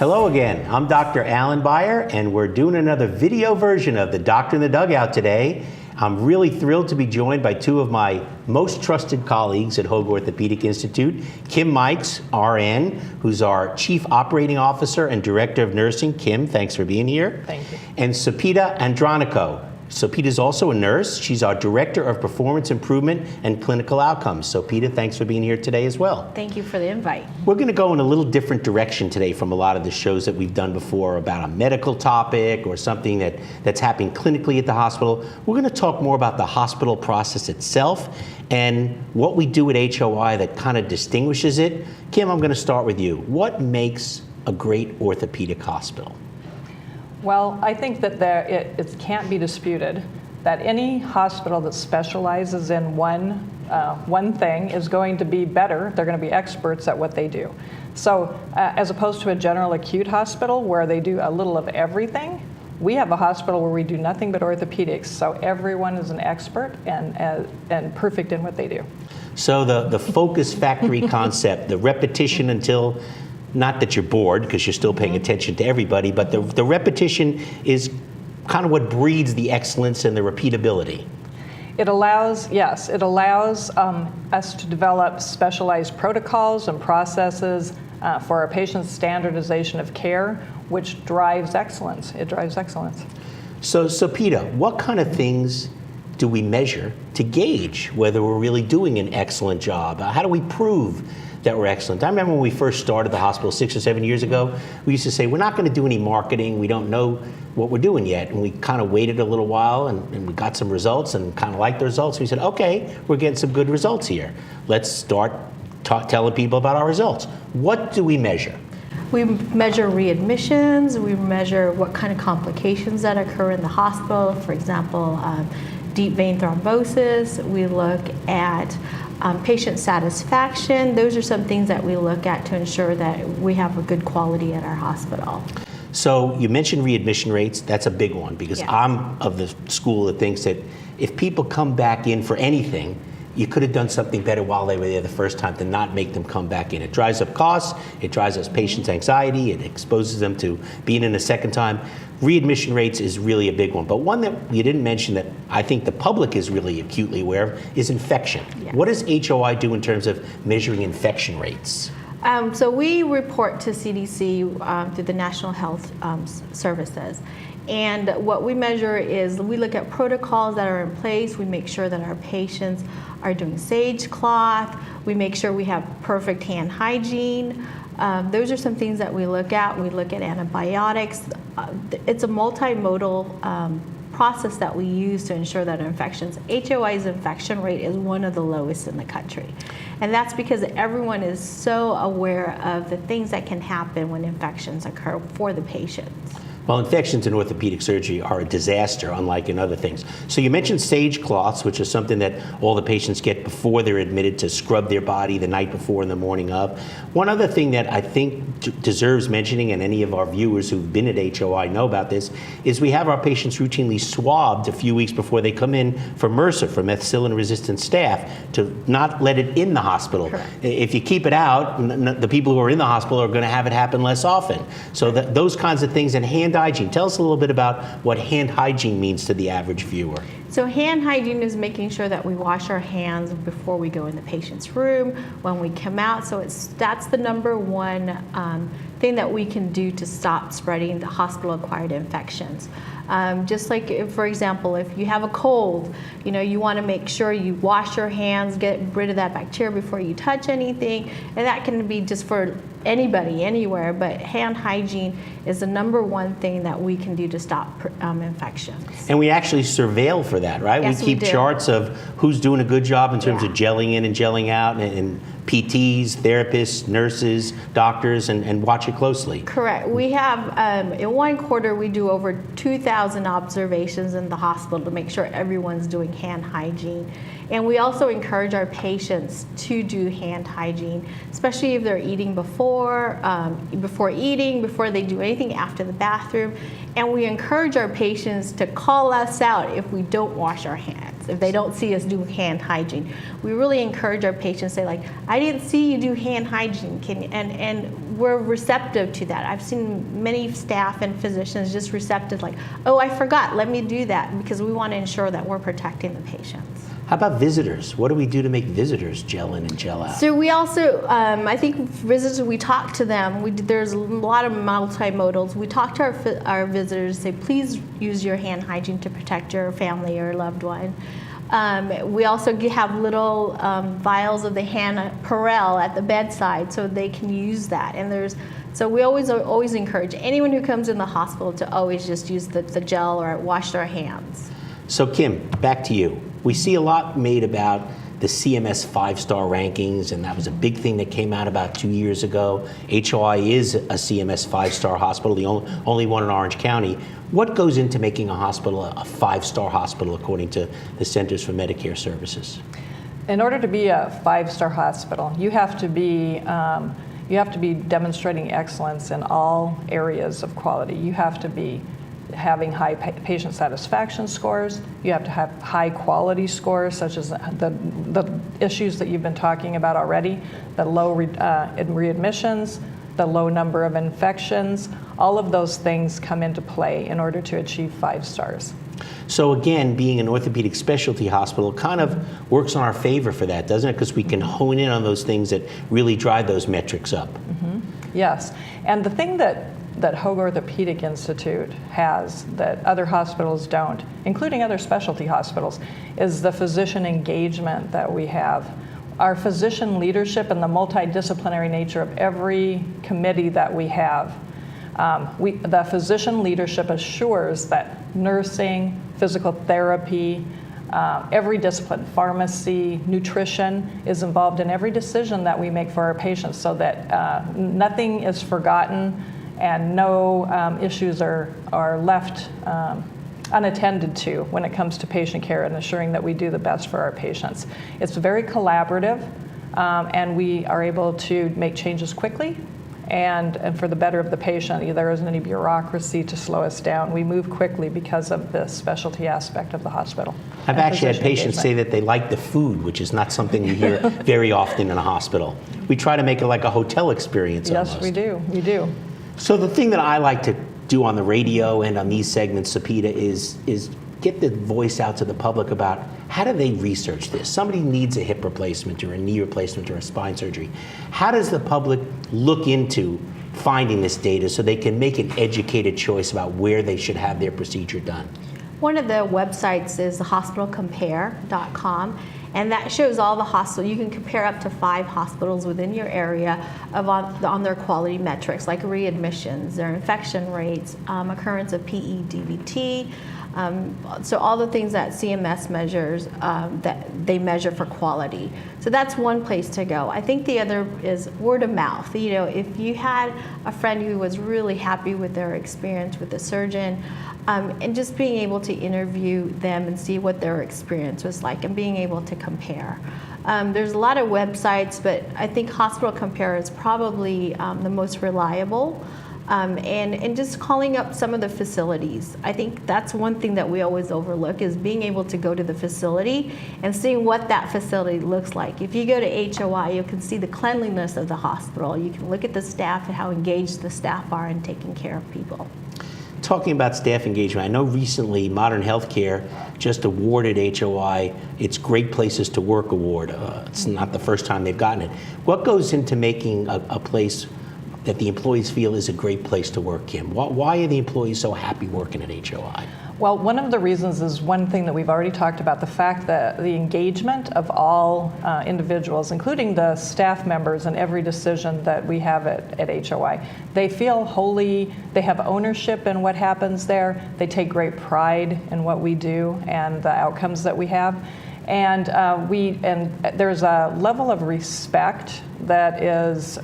Hello again, I'm Dr. Alan Beyer, and we're doing another video version of the Doctor in the Dugout today. I'm really thrilled to be joined by two of my most trusted colleagues at Hoag Orthopedic Institute, Kim Mikes, RN, who's our Chief Operating Officer and Director of Nursing. Kim, thanks for being here. Thank you. And Sopita Andronico. Sopita's also a nurse. She's our Director of Performance Improvement and Clinical Outcomes. Sopita, thanks for being here today as well. Thank you for the invite. We're going to go in a little different direction today from a lot of the shows that we've done before about a medical topic or something that's happening clinically at the hospital. We're going to talk more about the hospital process itself and what we do at HOI that kind of distinguishes it. Kim, I'm going to start with you. What makes a great orthopedic hospital? Well, I think that it can't be disputed that any hospital that specializes in one thing is going to be better. They're going to be experts at what they do. So as opposed to a general acute hospital where they do a little of everything, we have a hospital where we do nothing but orthopedics. So everyone is an expert and perfect in what they do. So the focus factory concept, the repetition until, not that you're bored because you're still paying attention to everybody, but the repetition is kind of what breeds the excellence and the repeatability. It allows, yes, it allows us to develop specialized protocols and processes for our patients' standardization of care, which drives excellence. It drives excellence. So Peter, what kind of things do we measure to gauge whether we're really doing an excellent job? How do we prove that we're excellent? I remember when we first started the hospital 6 or 7 years ago, we used to say, we're not going to do any marketing. We don't know what we're doing yet. And we kind of waited a little while and we got some results and kind of liked the results. We said, okay, we're getting some good results here. Let's start telling people about our results. What do we measure? We measure readmissions. We measure what kind of complications that occur in the hospital. For example, deep vein thrombosis. We look at patient satisfaction. Those are some things that we look at to ensure that we have a good quality at our hospital. So you mentioned readmission rates. That's a big one because Yes. I'm of the school that thinks that if people come back in for anything, you could have done something better while they were there the first time to not make them come back in. It drives up costs, it drives up patients' anxiety, it exposes them to being in a second time. Readmission rates is really a big one. But one that you didn't mention that I think the public is really acutely aware of is infection. Yeah. What does HOI do in terms of measuring infection rates? So we report to CDC through the National Health Services. And what we measure is we look at protocols that are in place. We make sure that our patients are doing sage cloth. We make sure we have perfect hand hygiene. Those are some things that we look at. We look at antibiotics. It's a multimodal process that we use to ensure that infections. HOI's infection rate is one of the lowest in the country. And that's because everyone is so aware of the things that can happen when infections occur for the patients. Well, infections in orthopedic surgery are a disaster, unlike in other things. So you mentioned sage cloths, which is something that all the patients get before they're admitted to scrub their body the night before and the morning of. One other thing that I think deserves mentioning, and any of our viewers who've been at HOI know about this, is we have our patients routinely swabbed a few weeks before they come in for MRSA, for methicillin-resistant staph, to not let it in the hospital. Correct. If you keep it out, the people who are in the hospital are going to have it happen less often. So those kinds of things, and hand hygiene. Tell us a little bit about what hand hygiene means to the average viewer. So hand hygiene is making sure that we wash our hands before we go in the patient's room, when we come out. So that's the number one thing that we can do to stop spreading the hospital-acquired infections. Just like, for example, if you have a cold, you want to make sure you wash your hands, get rid of that bacteria before you touch anything, and that can be just for anybody, anywhere, but hand hygiene is the number one thing that we can do to stop infections. And we actually surveil for that, right? Yes, we keep we do. charts of who's doing a good job in terms Yeah. of gelling in and gelling out, and PTs, therapists, nurses, doctors, and watch it closely. Correct. We have, in one quarter, we do over 2,000 observations in the hospital to make sure everyone's doing hand hygiene. And we also encourage our patients to do hand hygiene, especially if they're eating before eating, before they do anything after the bathroom. And we encourage our patients to call us out if we don't wash our hands. patients if they don't see us do hand hygiene. We really encourage our patients to say, like, I didn't see you do hand hygiene, and we're receptive to that. I've seen many staff and physicians just receptive, like, oh, I forgot, let me do that, because we want to ensure that we're protecting the patients. How about visitors? What do we do to make visitors gel in and gel out? So we also, I think visitors, we talk to them. There's a lot of multimodals. We talk to our visitors, say, please use your hand hygiene to protect your family or loved one. We also have little vials of the hand Perel at the bedside so they can use that. And so we always encourage anyone who comes in the hospital to always just use the gel or wash their hands. So Kim, back to you. We see a lot made about the CMS 5-star rankings, and that was a big thing that came out about 2 years ago. HOI is a CMS 5-star hospital, the only one in Orange County. What goes into making a hospital a 5-star hospital according to the Centers for Medicare Services? In order to be a 5-star hospital, you have to be demonstrating excellence in all areas of quality. You have to be having high patient satisfaction scores. You have to have high quality scores, such as the issues that you've been talking about already, the low readmissions, the low number of infections. All of those things come into play in order to achieve 5 stars. So again, being an orthopedic specialty hospital kind of works in our favor for that, doesn't it? Because we can hone in on those things that really drive those metrics up. Mm-hmm. Yes, and the thing that Hoag Orthopedic Institute has that other hospitals don't, including other specialty hospitals, is the physician engagement that we have. Our physician leadership and the multidisciplinary nature of every committee that we have. The physician leadership assures that nursing, physical therapy, every discipline, pharmacy, nutrition, is involved in every decision that we make for our patients so that nothing is forgotten and no issues are left unattended to when it comes to patient care and ensuring that we do the best for our patients. It's very collaborative, and we are able to make changes quickly and for the better of the patient. There isn't any bureaucracy to slow us down. We move quickly because of the specialty aspect of the hospital. I've actually had patients say that they like the food, which is not something you hear very often in a hospital. We try to make it like a hotel experience almost. Yes, we do. We do. So the thing that I like to do on the radio and on these segments, Sapita, is get the voice out to the public about how do they research this? Somebody needs a hip replacement or a knee replacement or a spine surgery. How does the public look into finding this data so they can make an educated choice about where they should have their procedure done? One of the websites is hospitalcompare.com, and that shows all the hospitals. You can compare up to 5 hospitals within your area on their quality metrics, like readmissions, their infection rates, occurrence of PE, DVT, so all the things that CMS measures, that they measure for quality. So that's one place to go. I think the other is word of mouth. You know, if you had a friend who was really happy with their experience with the surgeon, and just being able to interview them and see what their experience was like and being able to compare. There's a lot of websites, but I think Hospital Compare is probably the most reliable. And just calling up some of the facilities. I think that's one thing that we always overlook, is being able to go to the facility and seeing what that facility looks like. If you go to HOI, you can see the cleanliness of the hospital. You can look at the staff and how engaged the staff are in taking care of people. Talking about staff engagement, I know recently Modern Healthcare just awarded HOI its Great Places to Work award. It's not the first time they've gotten it. What goes into making a place that the employees feel is a great place to work, Kim? Why are the employees so happy working at HOI? Well, one of the reasons is one thing that we've already talked about, the fact that the engagement of all individuals, including the staff members in every decision that we have at HOI. They feel they have ownership in what happens there. They take great pride in what we do and the outcomes that we have. And there's a level of respect that is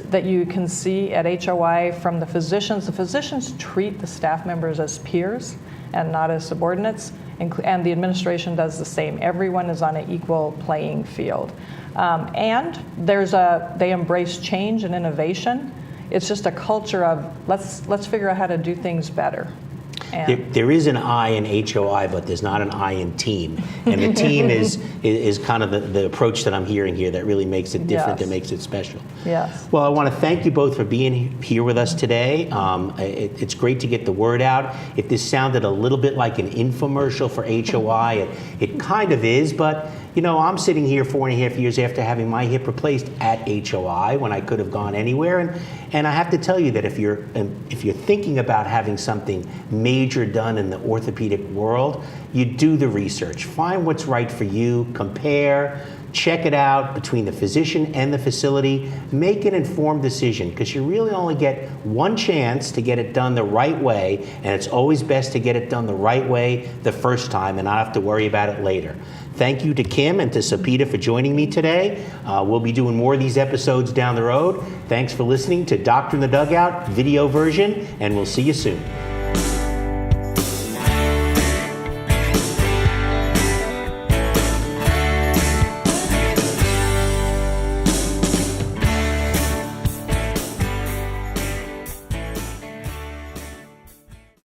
that you can see at HOI from the physicians. The physicians treat the staff members as peers and not as subordinates, and the administration does the same. Everyone is on an equal playing field. And they embrace change and innovation. It's just a culture of let's figure out how to do things better. And There is an I in HOI, but there's not an I in team. And the team is kind of the approach that I'm hearing here that really makes it different, Yes. that makes it special. yes. Well, I want to thank you both for being here with us today. It's great to get the word out. If this sounded a little bit like an infomercial for HOI, it kind of is, but you know, I'm sitting here 4.5 years after having my hip replaced at HOI when I could have gone anywhere. And I have to tell you that if you're thinking about having something major done in the orthopedic world, you do the research. Find what's right for you, compare, check it out between the physician and the facility. Make an informed decision, because you really only get one chance to get it done the right way, and it's always best to get it done the right way the first time and not have to worry about it later. Thank you to Kim and to Sapita for joining me today. We'll be doing more of these episodes down the road. Thanks for listening to Doctor in the Dugout video version, and we'll see you soon.